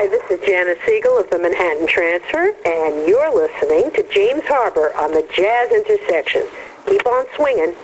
Hi, this is Janice Siegel of the Manhattan Transfer, and you're listening to James Harper on the Jazz Intersection. Keep on swinging.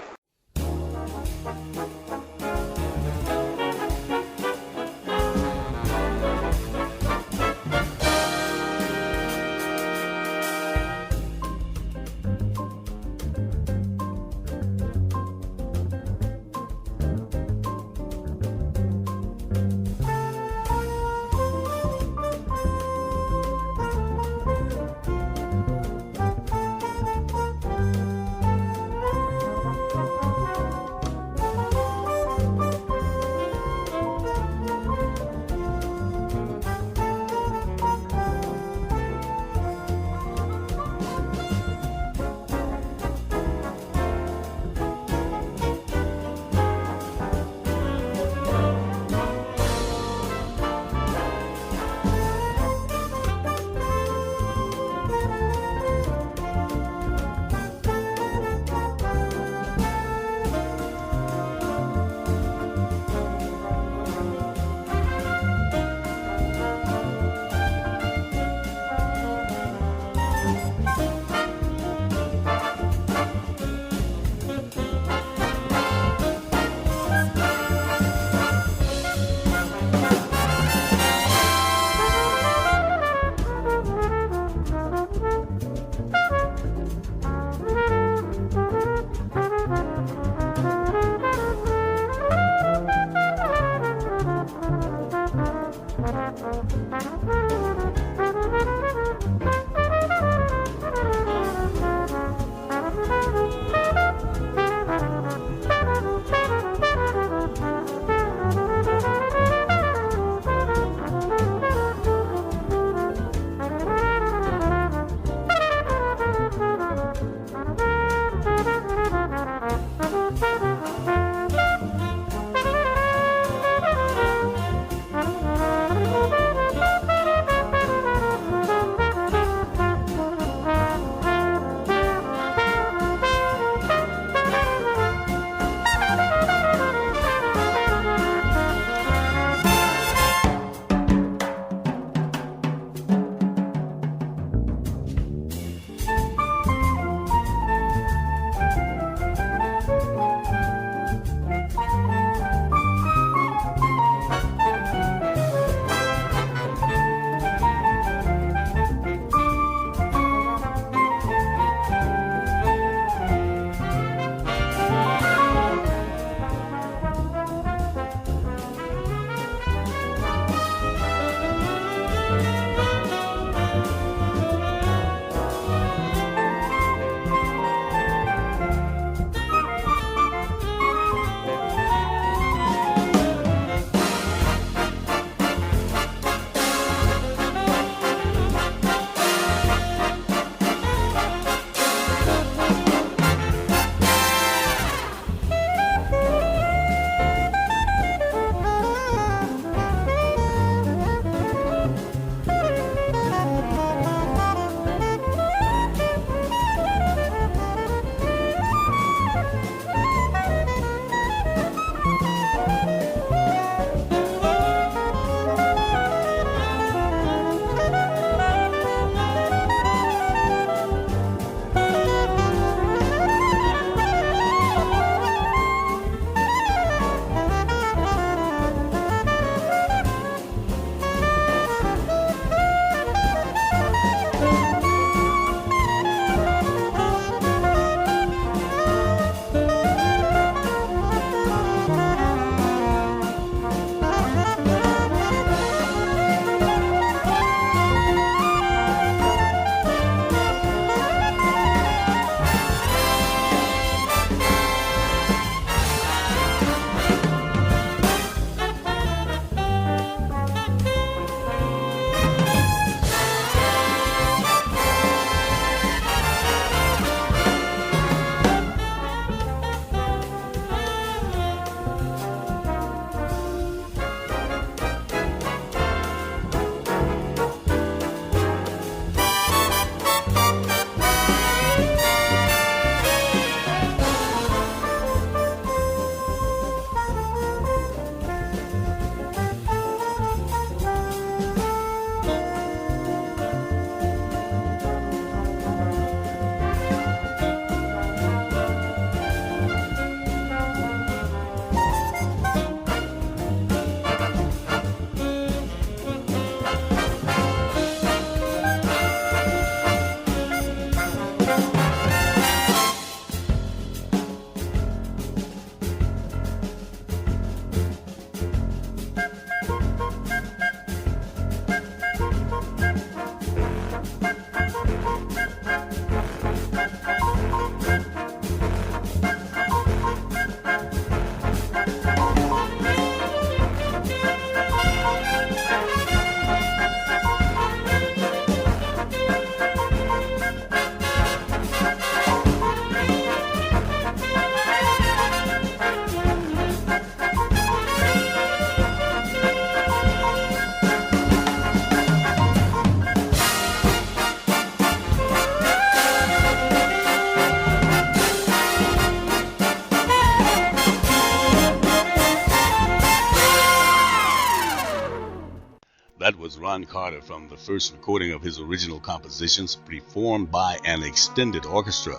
That was Ron Carter from the first recording of his original compositions performed by an extended orchestra.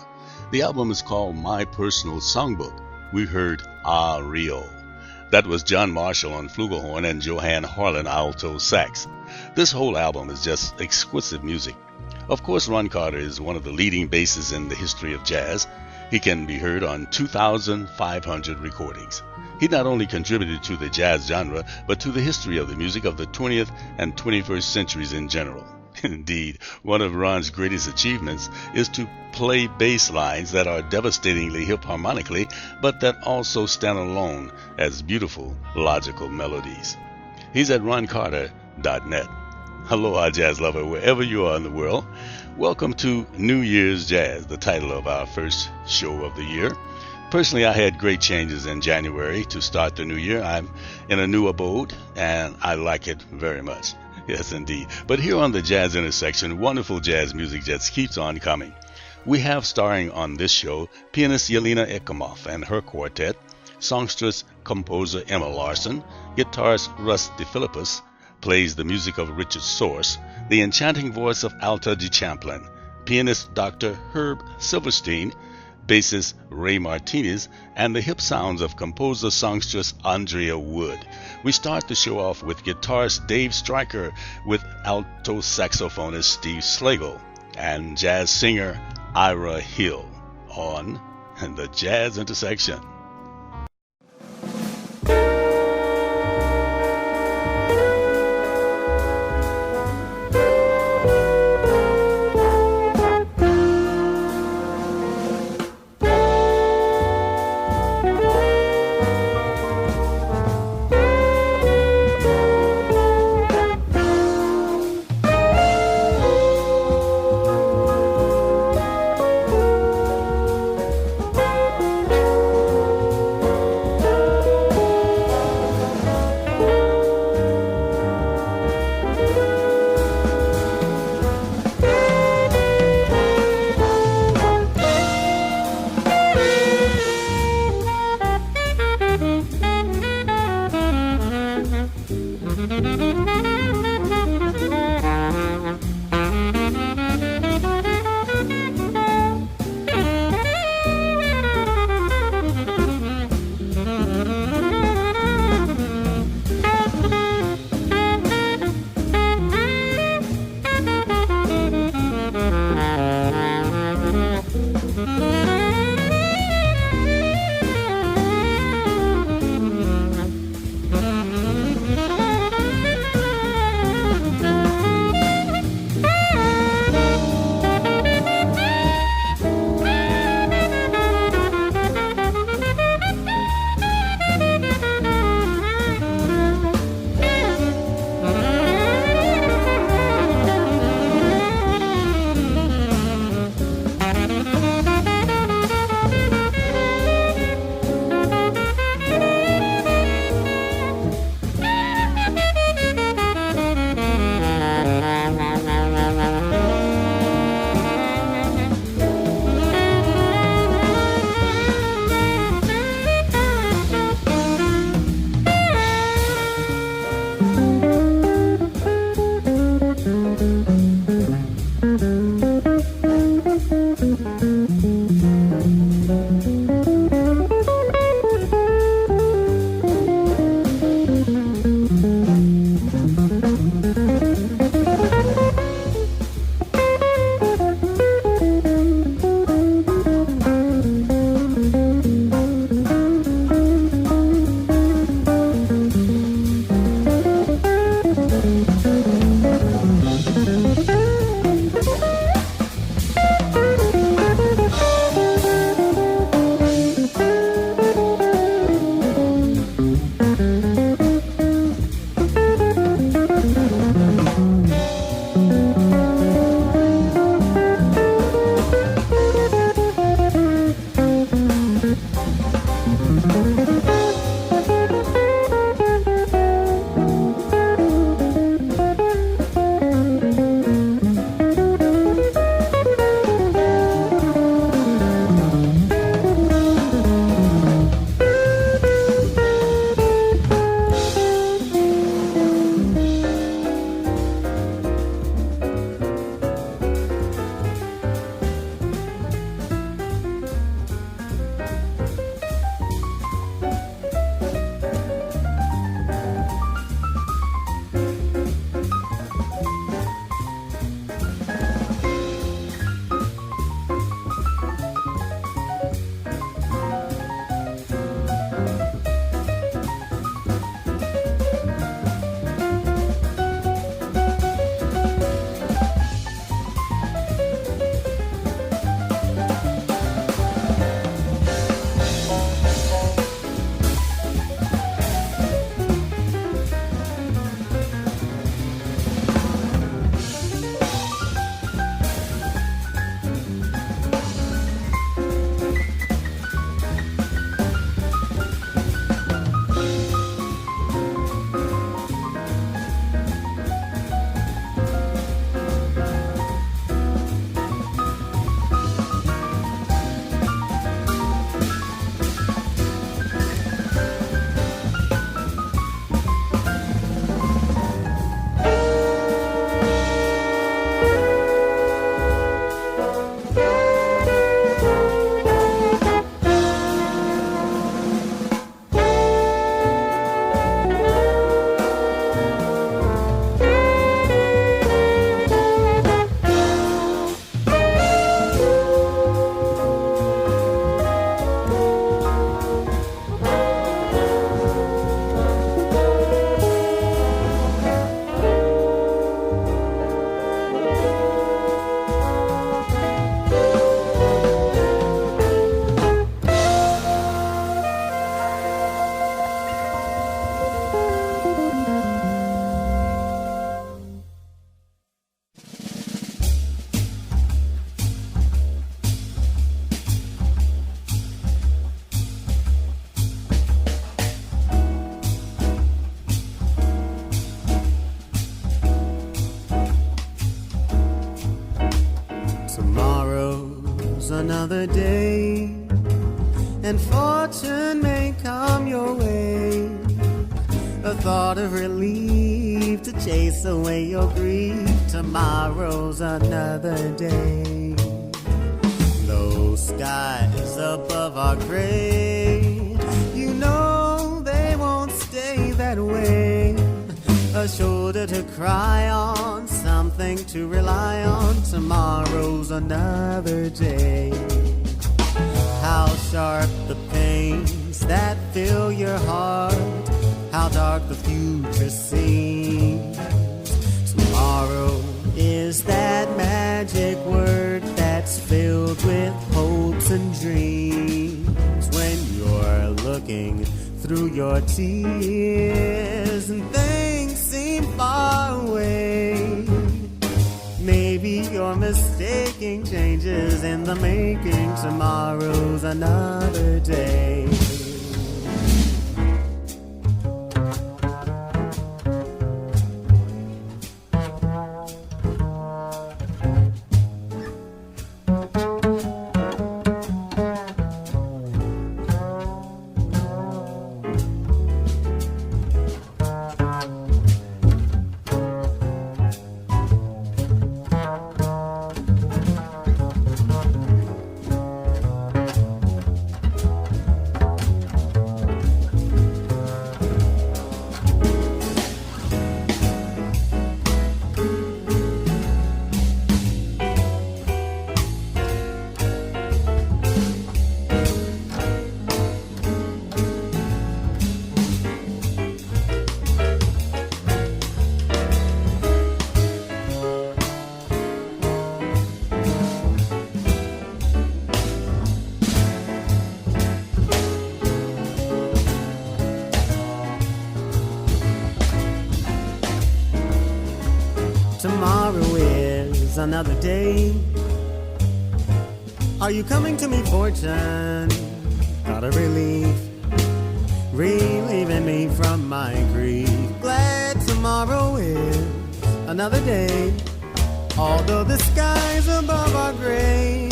The album is called My Personal Songbook. We heard Ah Rio. That was John Marshall on flugelhorn and Johann Harlan alto sax. This whole album is just exquisite music. Of course, Ron Carter is one of the leading bassists in the history of jazz. He can be heard on 2,500 recordings. He not only contributed to the jazz genre, but to the history of the music of the 20th and 21st centuries in general. Indeed, one of Ron's greatest achievements is to play bass lines that are devastatingly hip harmonically, but that also stand alone as beautiful, logical melodies. He's at roncarter.net. Aloha, jazz lover, wherever you are in the world. Welcome to New Year's Jazz, the title of our first show of the year. Personally, I had great changes in January to start the new year. I'm in a new abode, and I like it very much. Yes, indeed. But here on the Jazz Intersection, wonderful jazz music just keeps on coming. We have starring on this show pianist Yelena Ekkemoff and her quartet, songstress composer Emma Larrson, guitarist RUSS DeFILIPPIS, plays the music of Richard Source, the enchanting voice of ALTA DeCHAMPLAIN, pianist Dr. HERB SILVERSTEIN, bassist Ray Martinez, and the hip sounds of composer songstress Andrea Wood. We start the show off with guitarist Dave Stryker, with alto saxophonist Steve Slagle, and jazz singer IRA Hill on the Jazz Intersection. another day, and fortune may come your way. A thought of relief to chase away your grief. Tomorrow's another day. Those skies above are gray, you know they won't stay that way. A shoulder to cry on, something to rely on. Tomorrow's another day. How sharp the pains that fill your heart, how dark the future seems. Tomorrow is that magic word that's filled with hopes and dreams. When you're looking through your tears and things seem far away, maybe you're mistaking changes in the making. Tomorrow's another day. Tomorrow is another day. Are you coming to me, fortune? Got a relief, relieving me from my grief. Glad tomorrow is another day. Although the skies above are gray,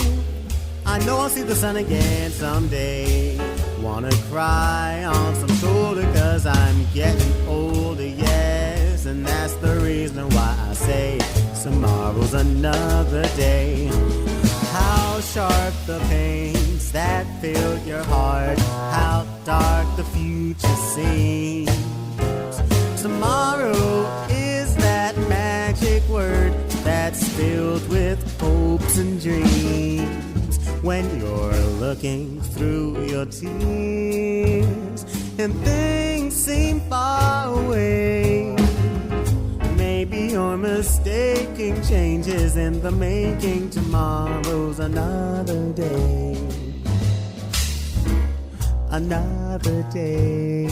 I know I'll see the sun again someday. Wanna cry on some shoulder, 'cause I'm getting older, yes. And that's the reason why I say tomorrow's another day. How sharp the pains that fill your heart, how dark the future seems. Tomorrow is that magic word that's filled with hopes and dreams. When you're looking through your tears and things seem far away, maybe you're mistaking changes in the making. Tomorrow's another day. Another day.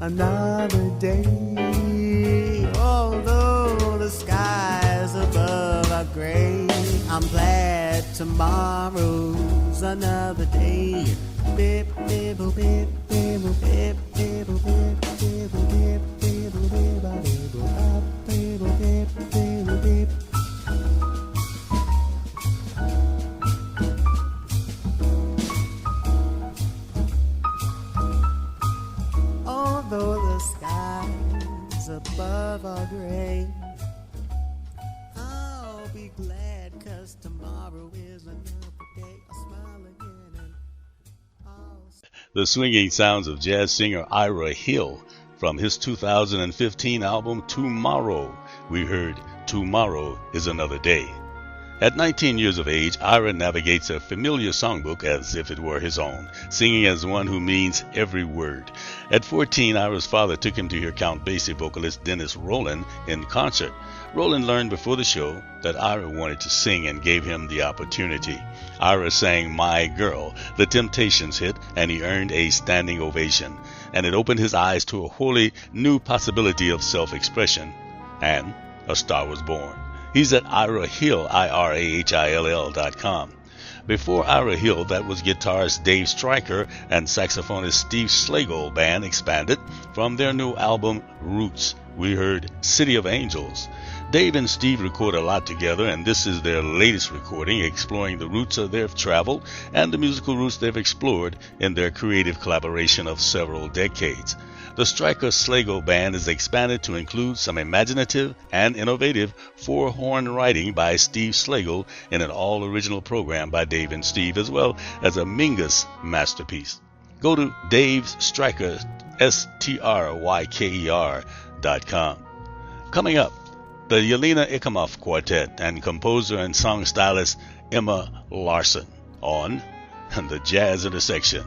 Another day. Although the skies above are gray, I'm glad tomorrow's another day. Bip, bip, bip, bip, bip, bip, bip, bip, bip, bip. Although the skies above are gray, I'll be glad, 'cause tomorrow is another day. I'll smile again and I'll... The swinging sounds of jazz singer IRA Hill from his 2015 album Tomorrow. We heard Tomorrow is Another Day. At 19 years of age, Ira navigates a familiar songbook as if it were his own, singing as one who means every word. At 14, Ira's father took him to hear Count Basie vocalist Dennis Roland in concert. Roland learned before the show that Ira wanted to sing and gave him the opportunity. Ira sang My Girl, The Temptations hit, and he earned a standing ovation. And it opened his eyes to a wholly new possibility of self-expression. And a star was born. He's at IRA Hill, IRAHILL.com. Before IRA Hill, that was guitarist Dave Stryker and saxophonist Steve Slagle band expanded. From their new album, Roots, we heard City of Angels. Dave and Steve record a lot together, and this is their latest recording, exploring the roots of their travel and the musical roots they've explored in their creative collaboration of several decades. The Stryker-Slagle band is expanded to include some imaginative and innovative four-horn writing by Steve Slagle in an all-original program by Dave and Steve, as well as a Mingus masterpiece. Go to Dave Stryker, STRYKER.com. Coming up, the Yelena Ekkemoff Quartet and composer and song stylist EMMA LARRSON on The Jazz Intersection.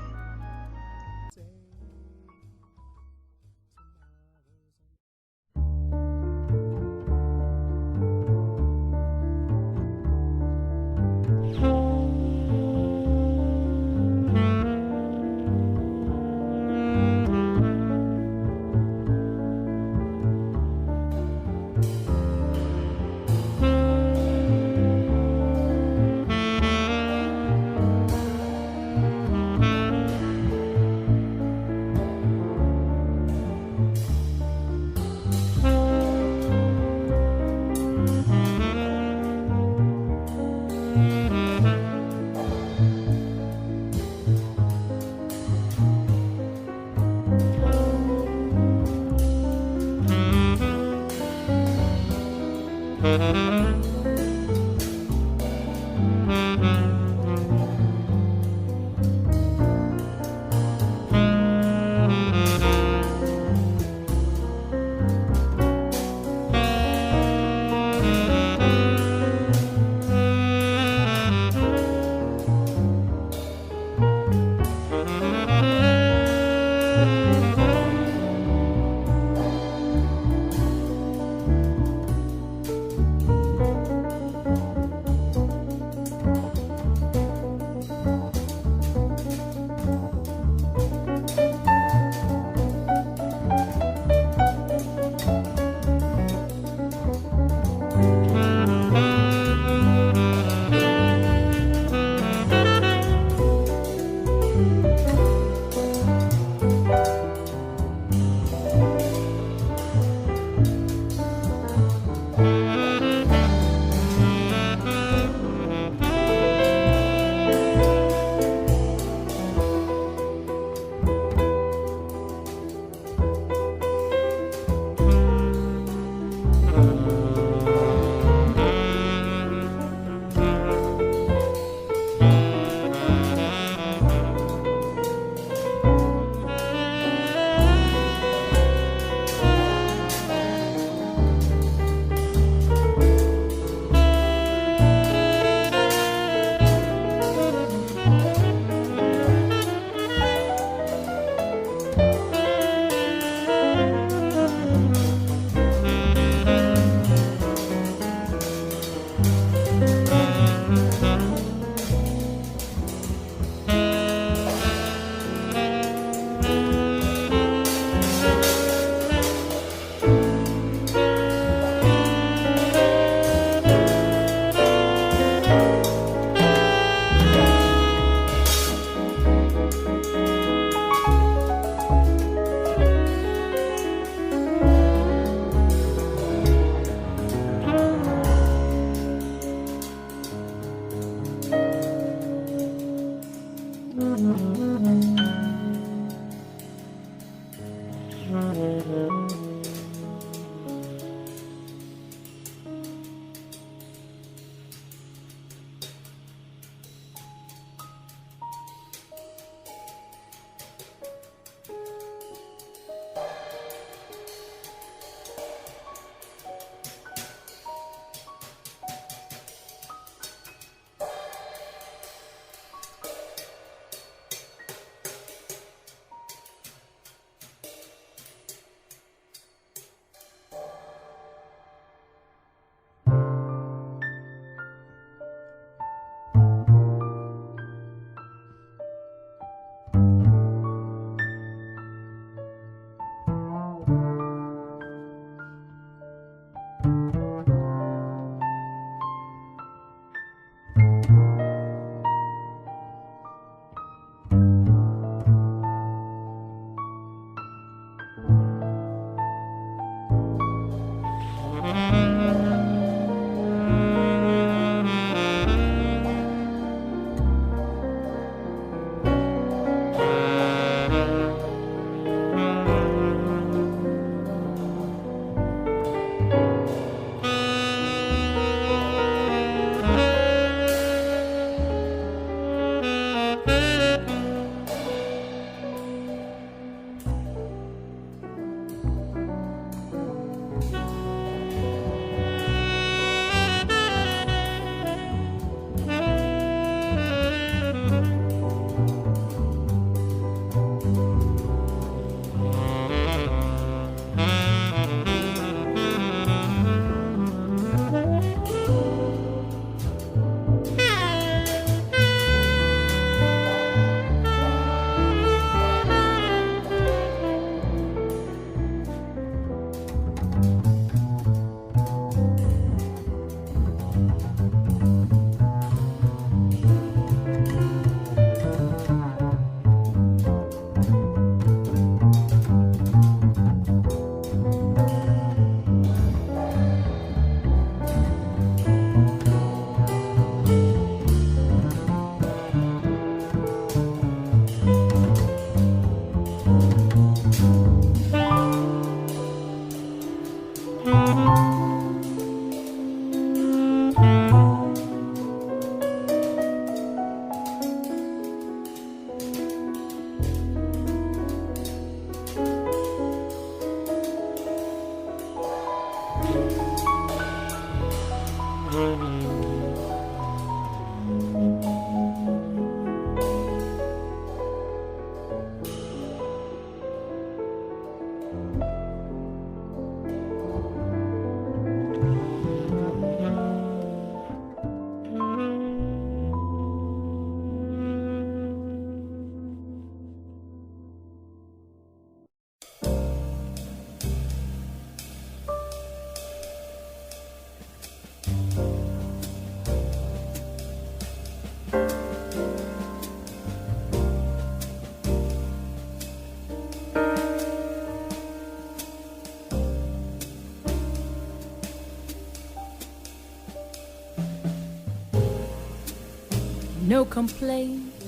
No complaints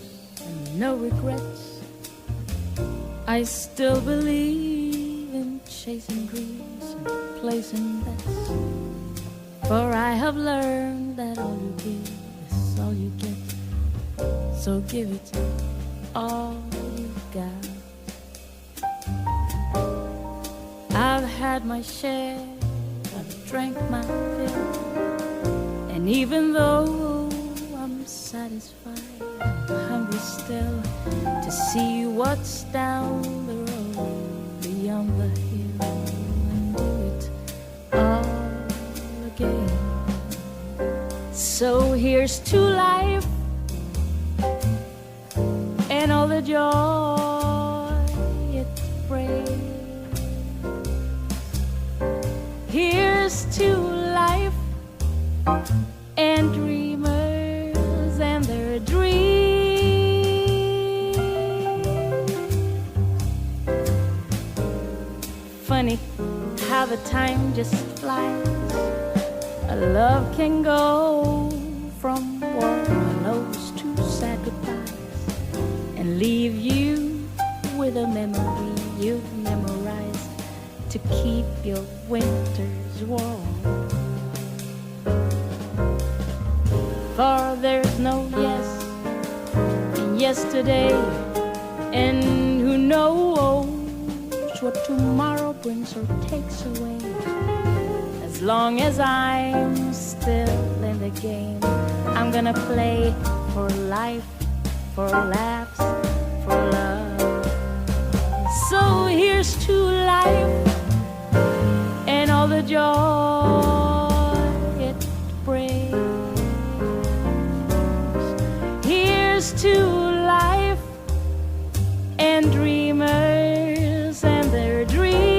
and no regrets. I still believe in chasing dreams and placing bets. For I have learned that all you give is all you get. So give it all you got. I've had my share, I've drank my fill, and even though I'm satisfied, I'm hungry still to see what's down the road beyond the hill and do it all again. So here's to life and all the joy it brings. Here's to life and dreamers and their dreams. Funny how the time just flies. A love can go from warm hellos to sad goodbyes and leave you with a memory you've memorized to keep your winters warm. For there's no yes in yesterday, and who knows what tomorrow brings or takes away. As long as I'm still in the game, I'm gonna play for life, for laughs, for love. So here's to life and all the joy it brings. Here's to life and dreamers and their dreams.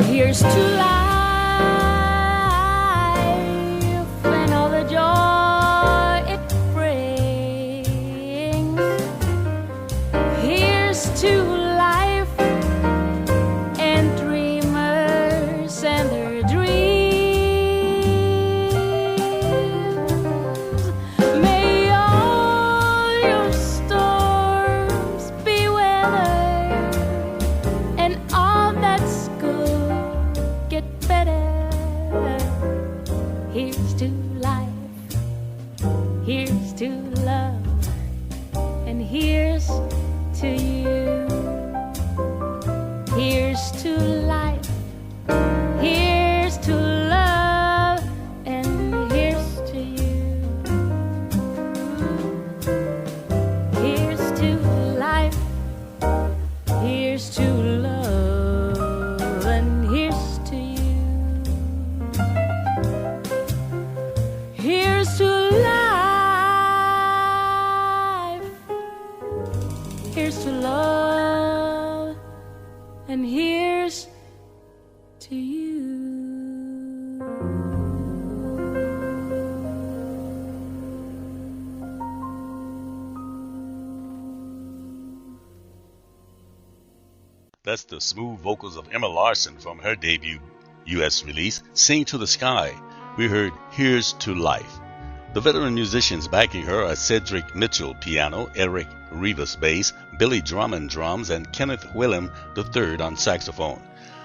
Here's to life and all the joy it brings. Here's to life and dreamers and their dreams. May all your storms be weathered and all that's good get better. Here's to life, here's to love, and here's to you. Here's to life, here's to love, and here's to you. Here's here's to love, and here's to you. Here's to life, here's to love, and here's to you. That's the smooth vocals of Emma Larrson from her debut U.S. release, Sing to the Sky. We heard Here's to Life. The veteran musicians backing her are Cedric Mitchell, piano, Eric Rivas, bass, Billy Drummond, drums, and Kenneth Willem III on saxophone.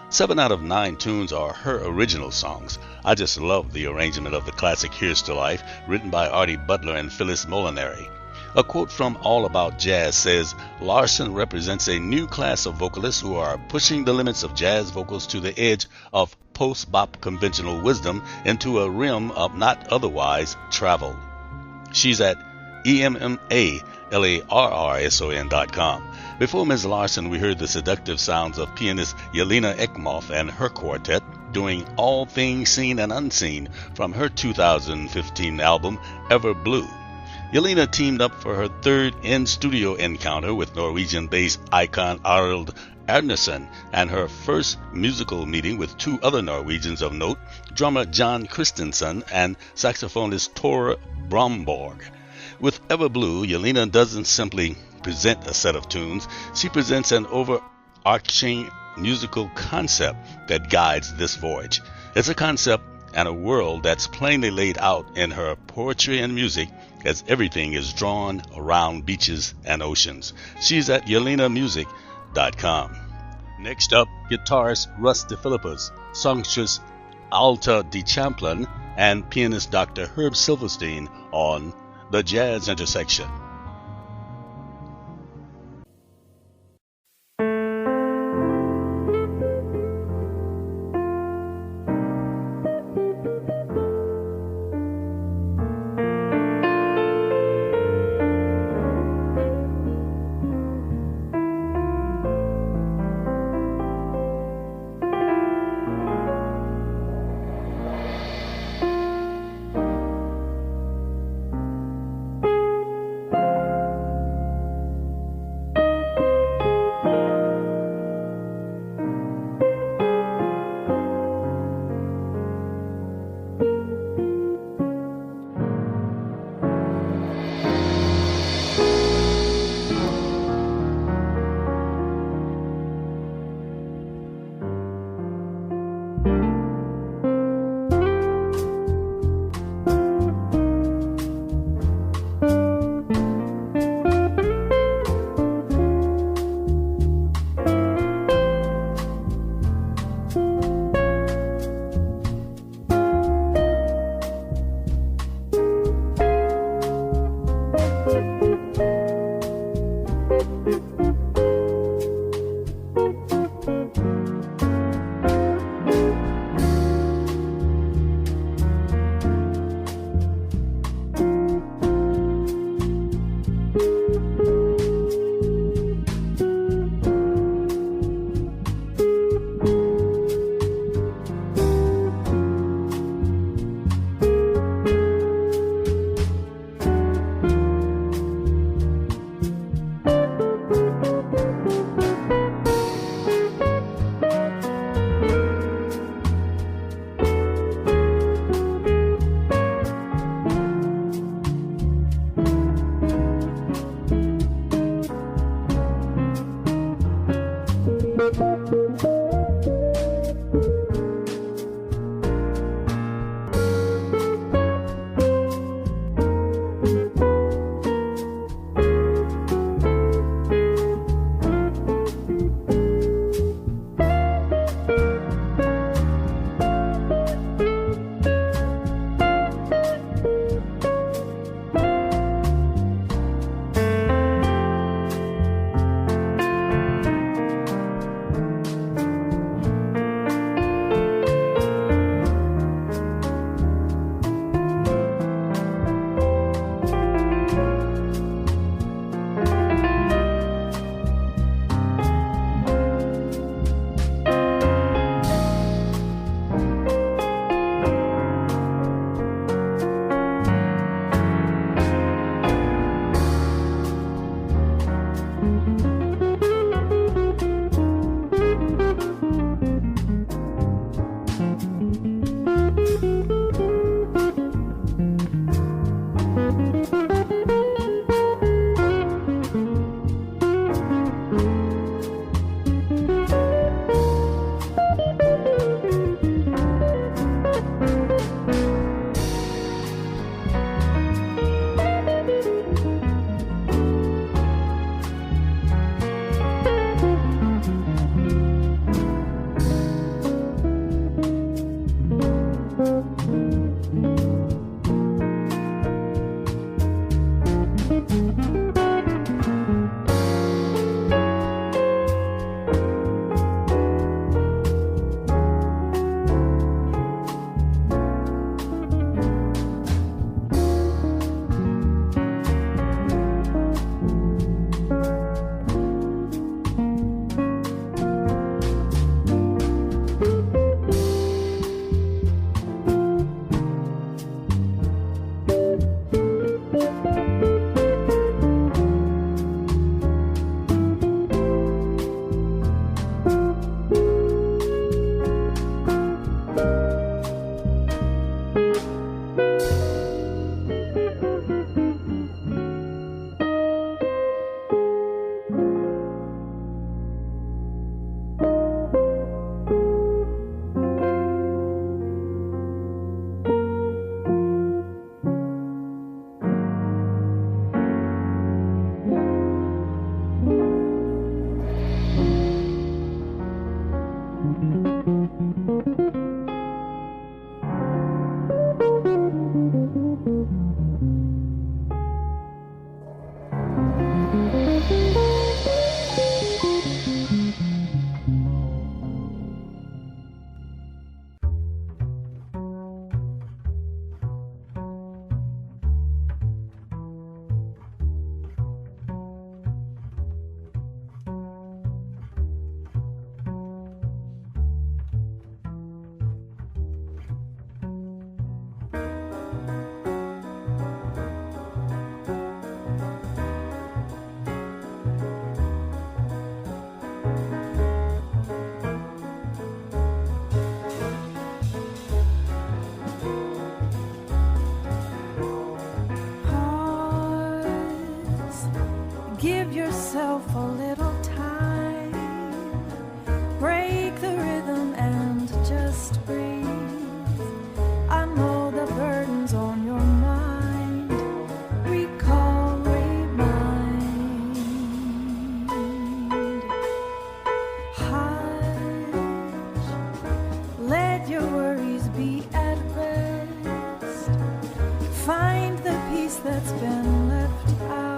7 out of 9 tunes are her original songs. I just love the arrangement of the classic Here's to Life, written by Artie Butler and Phyllis Molinari. A quote from All About Jazz says, Larrson represents a new class of vocalists who are pushing the limits of jazz vocals to the edge of post-bop conventional wisdom into a realm of not otherwise traveled. She's at EMMALARRSON.com. Before Ms. Larrson, we heard the seductive sounds of pianist Yelena Ekkemoff and her quartet doing All Things Seen and Unseen from her 2015 album Ever Blue. Yelena teamed up for her third in-studio encounter with Norwegian bass icon Arild Arnesen and her first musical meeting with 2 other Norwegians of note, drummer John Christensen and saxophonist Tore Bromborg. With Ever Blue, Yelena doesn't simply present a set of tunes, she presents an overarching musical concept that guides this voyage. It's a concept and a world that's plainly laid out in her poetry and music, as everything is drawn around beaches and oceans. She's at YelenaMusic.com. Next up, guitarist RUSS DeFILIPPIS, songstress ALTA DeCHAMPLAIN, and pianist Dr. HERB SILVERSTEIN on The Jazz Intersection. Give yourself a little time. Break the rhythm and just breathe. I know the burden's on your mind. Recall, remind. Hush. Let your worries be at rest. Find the peace that's been left out.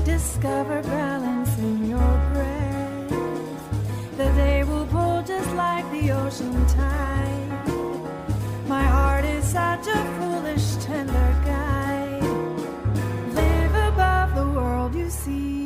Discover balance in your breath. The day will pull just like the ocean tide. My heart is such a foolish, tender guide. Live above the world you see.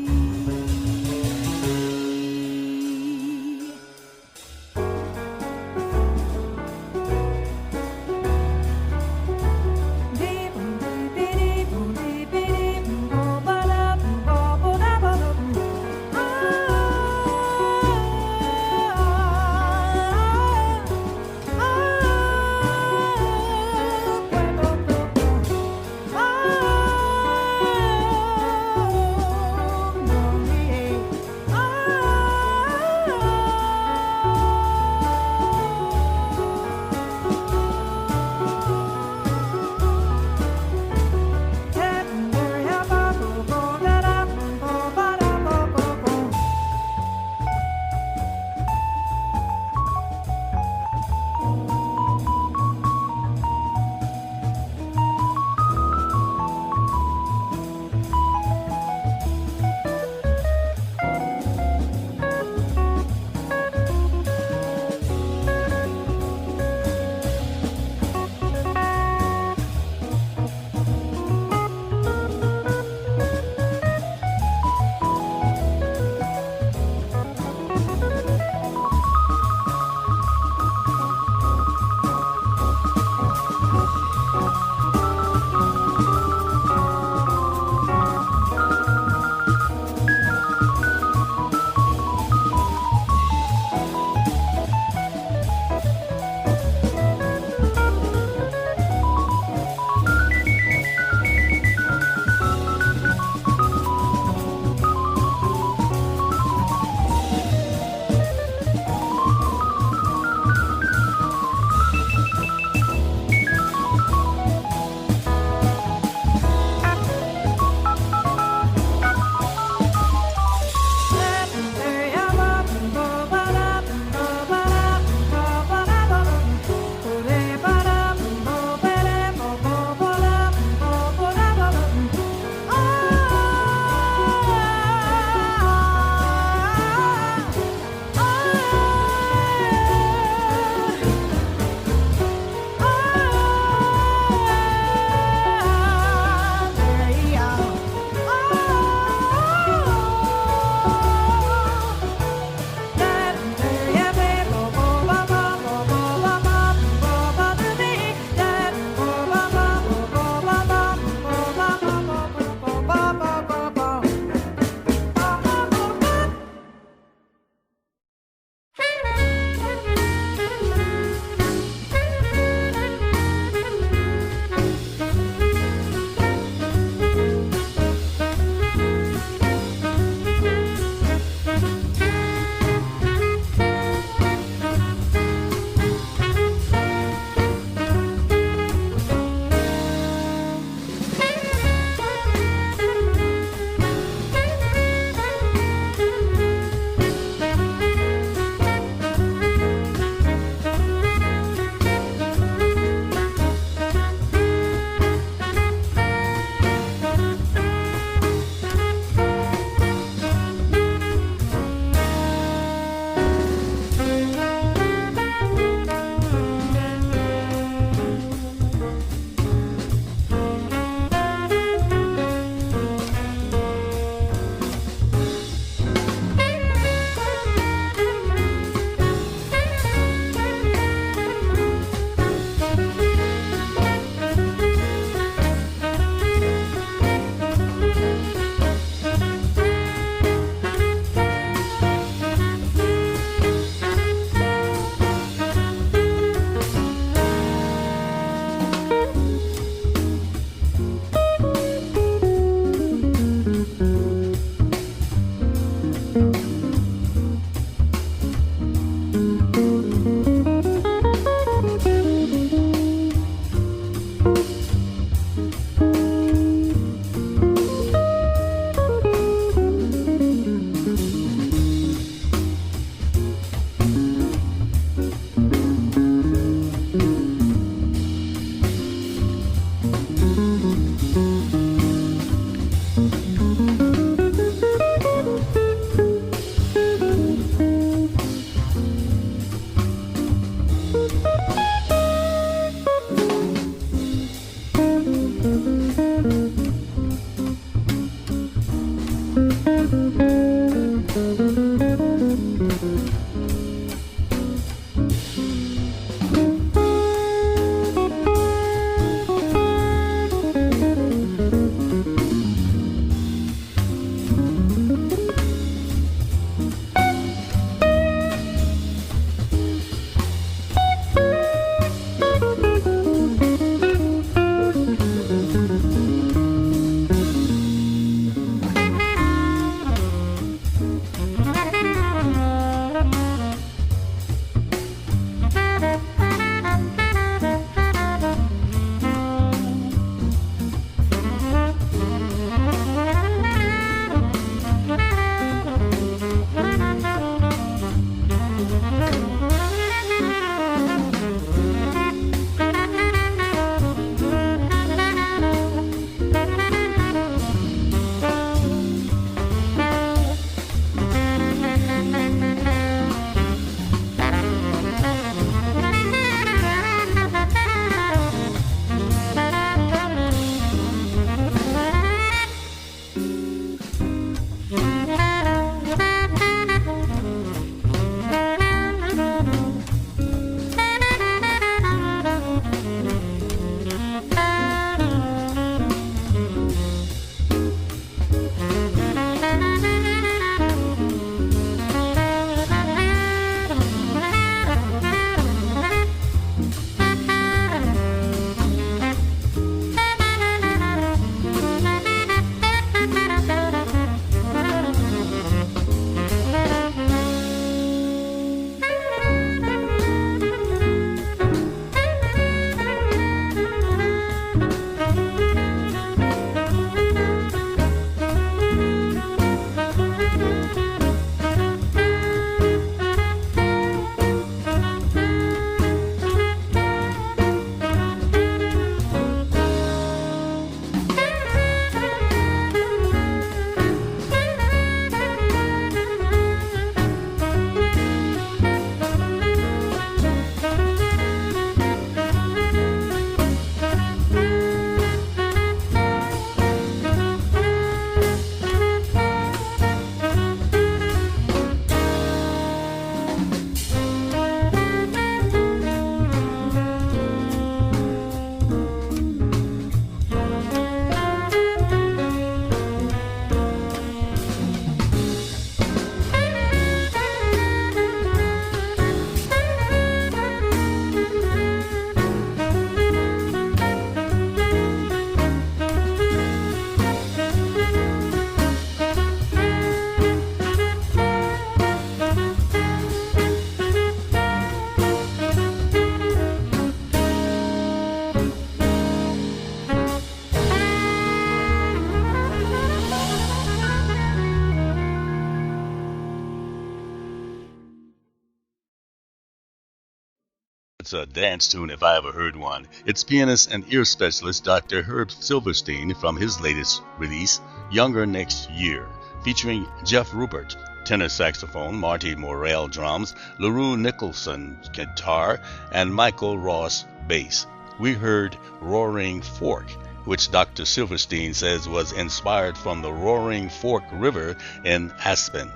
It's a dance tune if I ever heard one. It's pianist and ear specialist Dr. HERB SILVERSTEIN from his latest release, Younger Next Year, featuring Jeff Rupert, tenor saxophone, Marty Morrell drums, LaRue Nicholson guitar, and Michael Ross bass. We heard Roaring Fork, which Dr. Silverstein says was inspired from the Roaring Fork River in Aspen.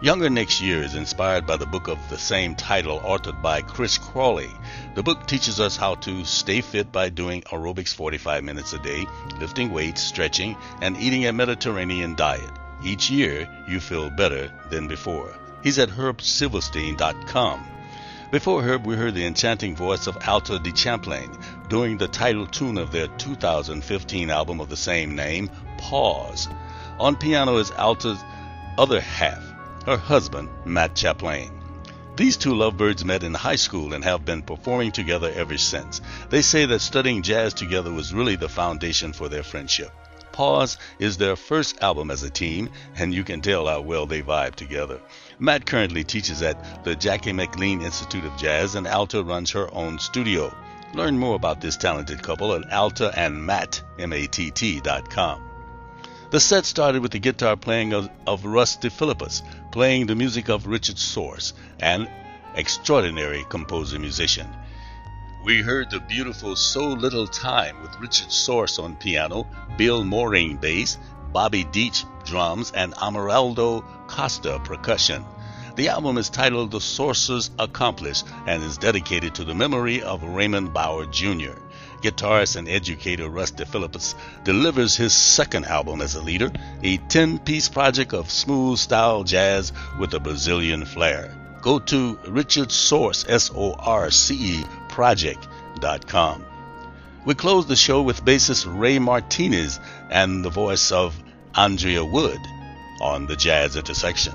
Younger Next Year is inspired by the book of the same title authored by Chris Crawley. The book teaches us how to stay fit by doing aerobics 45 minutes a day, lifting weights, stretching, and eating a Mediterranean diet. Each year, you feel better than before. He's at herbsilverstein.com. Before Herb, we heard the enchanting voice of ALTA DeCHAMPLAIN doing the title tune of their 2015 album of the same name, Pause. On piano is ALTA's other half, her husband, Matt Chaplain. These two lovebirds met in high school and have been performing together ever since. They say that studying jazz together was really the foundation for their friendship. Pause is their first album as a team, and you can tell how well they vibe together. Matt currently teaches at the Jackie McLean Institute of Jazz, and Alta runs her own studio. Learn more about this talented couple at altaandmatt.com. The set started with the guitar playing of RUSS DeFILIPPIS, playing the music of Richard Source, an extraordinary composer-musician. We heard the beautiful So Little Time with Richard Source on piano, Bill Mooring bass, Bobby Deach drums, and Amaraldo Costa percussion. The album is titled The Sorcerer's Accomplice and is dedicated to the memory of Raymond Bauer Jr. Guitarist and educator RUSS DeFILIPPIS delivers his second album as a leader, a 10-piece project of smooth-style jazz with a Brazilian flair. Go to richardsource, S-O-R-C-E, project.com. We close the show with bassist Ray Martinez and the voice of Andrea Wood on the Jazz Intersection.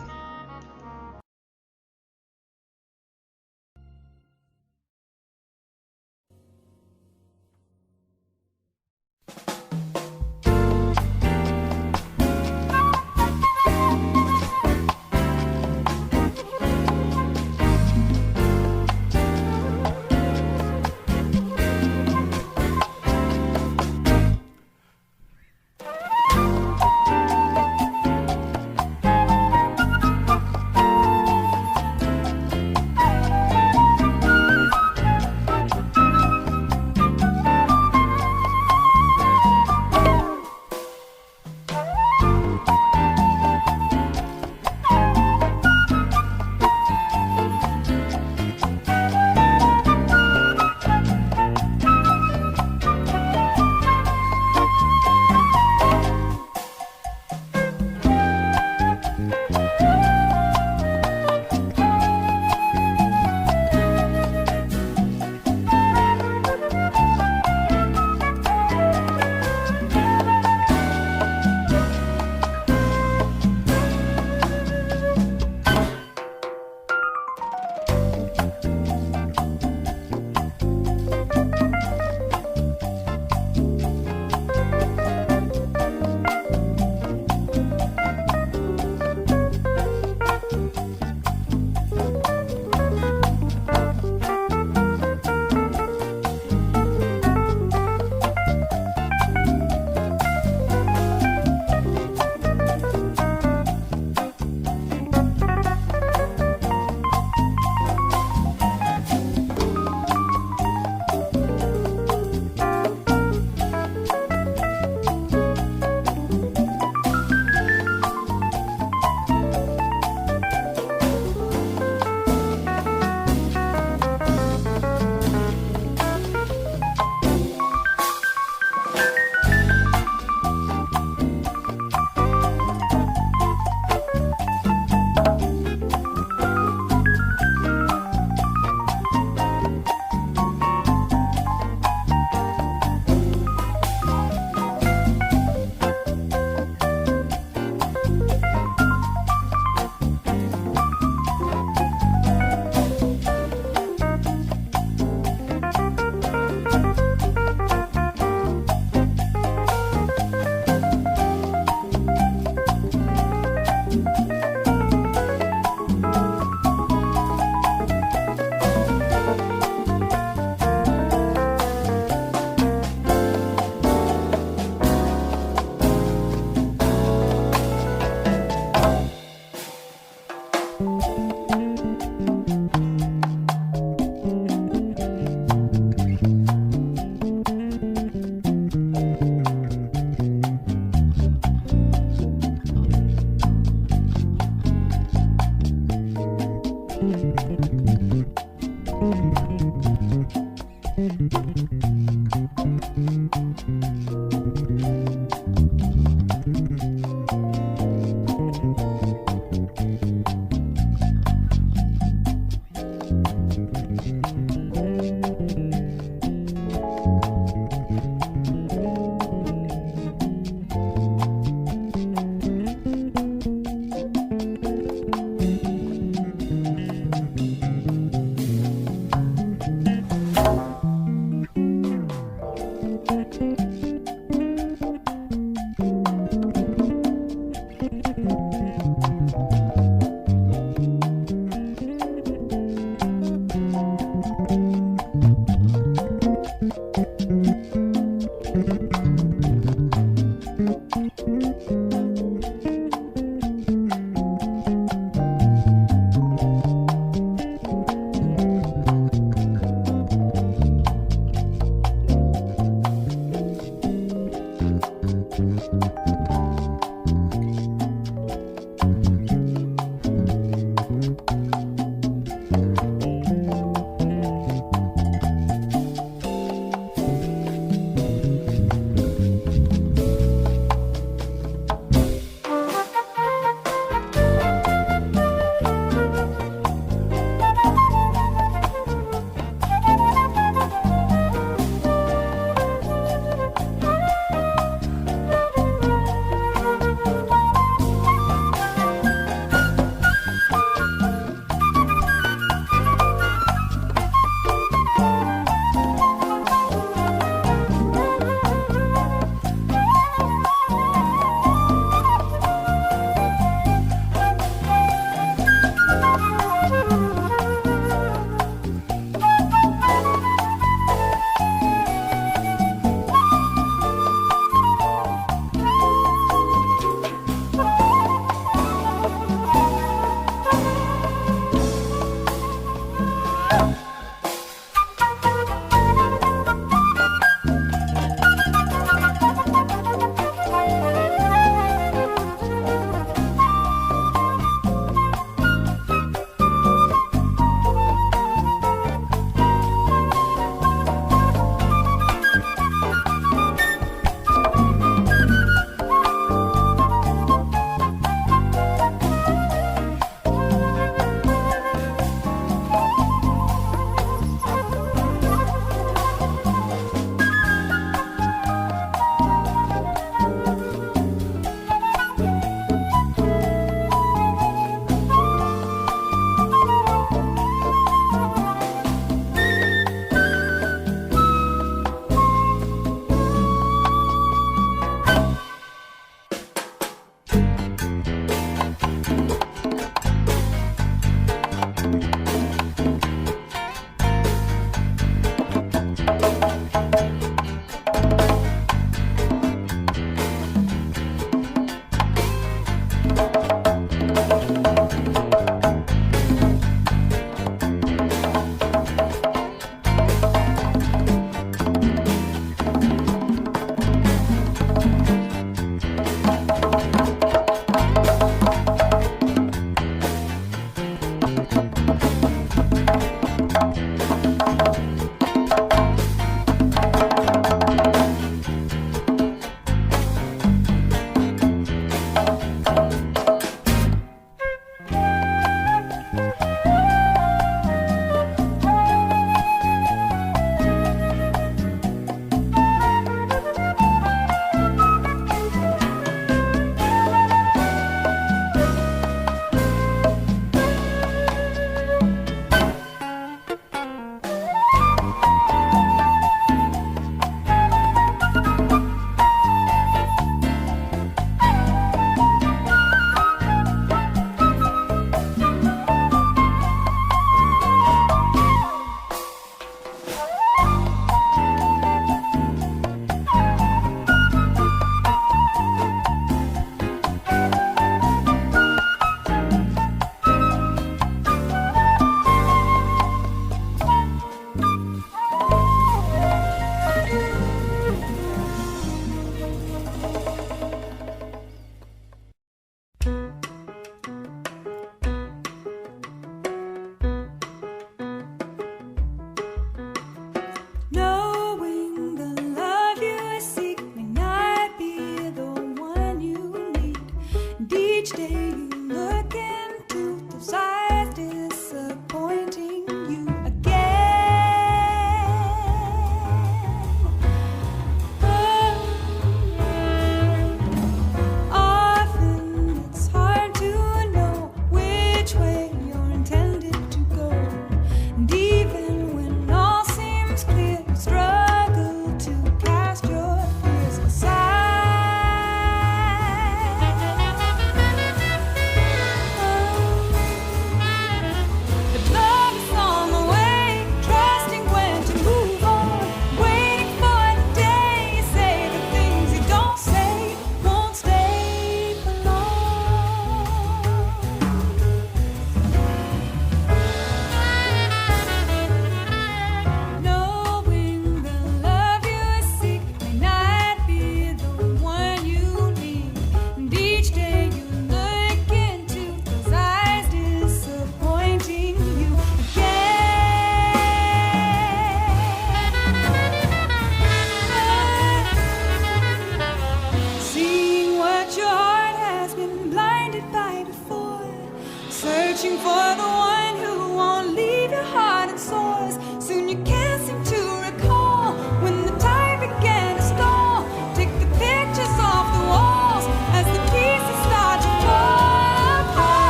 searching for the one who won't leave your heart in sores. Soon you can't seem to recall when the time began to stall. Take the pictures off the walls as the pieces start to fall apart.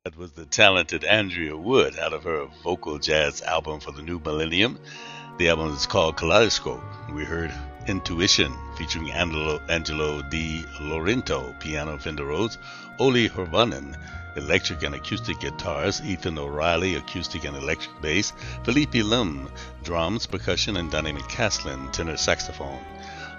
That was the talented Andrea Wood out of her vocal jazz album for the new millennium. The album is called Kaleidoscope. We heard Intuition featuring Angelo Di Laurento, piano, Fender Rhodes, Olli Hirvonen, electric and acoustic guitars, Ethan O'Reilly, acoustic and electric bass, Felipe Lim, drums, percussion, and Donnie McCaslin, tenor saxophone.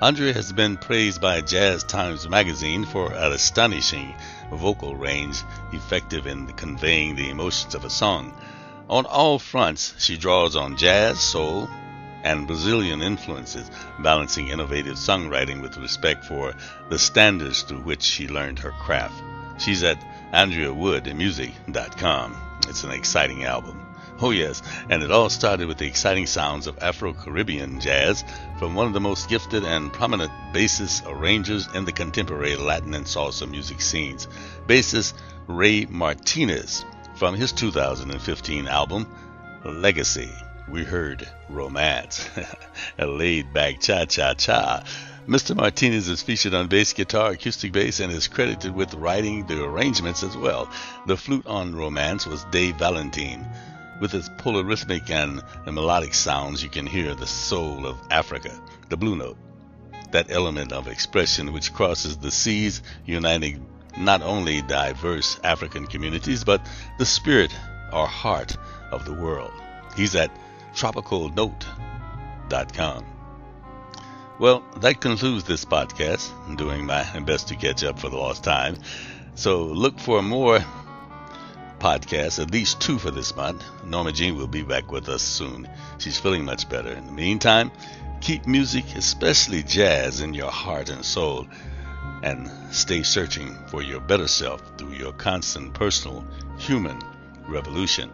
Andrea has been praised by Jazz Times magazine for an astonishing vocal range, effective in conveying the emotions of a song. On all fronts, she draws on jazz, soul, and Brazilian influences, balancing innovative songwriting with respect for the standards through which she learned her craft. She's at AndreaWoodMusic.com. It's an exciting album. Oh yes, and it all started with the exciting sounds of Afro-Caribbean jazz from one of the most gifted and prominent bassist arrangers in the contemporary Latin and salsa music scenes, bassist Ray Martinez. From his 2015 album, Legacy, we heard Romance, a laid-back cha-cha-cha. Mr. Martinez is featured on bass guitar, acoustic bass, and is credited with writing the arrangements as well. The flute on Romance was Dave Valentine. With its polyrhythmic and melodic sounds, you can hear the soul of Africa, the blue note, that element of expression which crosses the seas, uniting not only diverse African communities, but the spirit or heart of the world. He's at tropicalnote.com. Well, that concludes this podcast. I'm doing my best to catch up for the lost time. So look for more podcasts, at least 2 for this month. Norma Jean will be back with us soon. She's feeling much better. In the meantime, keep music, especially jazz, in your heart and soul, and stay searching for your better self through your constant personal human revolution.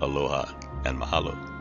Aloha and mahalo.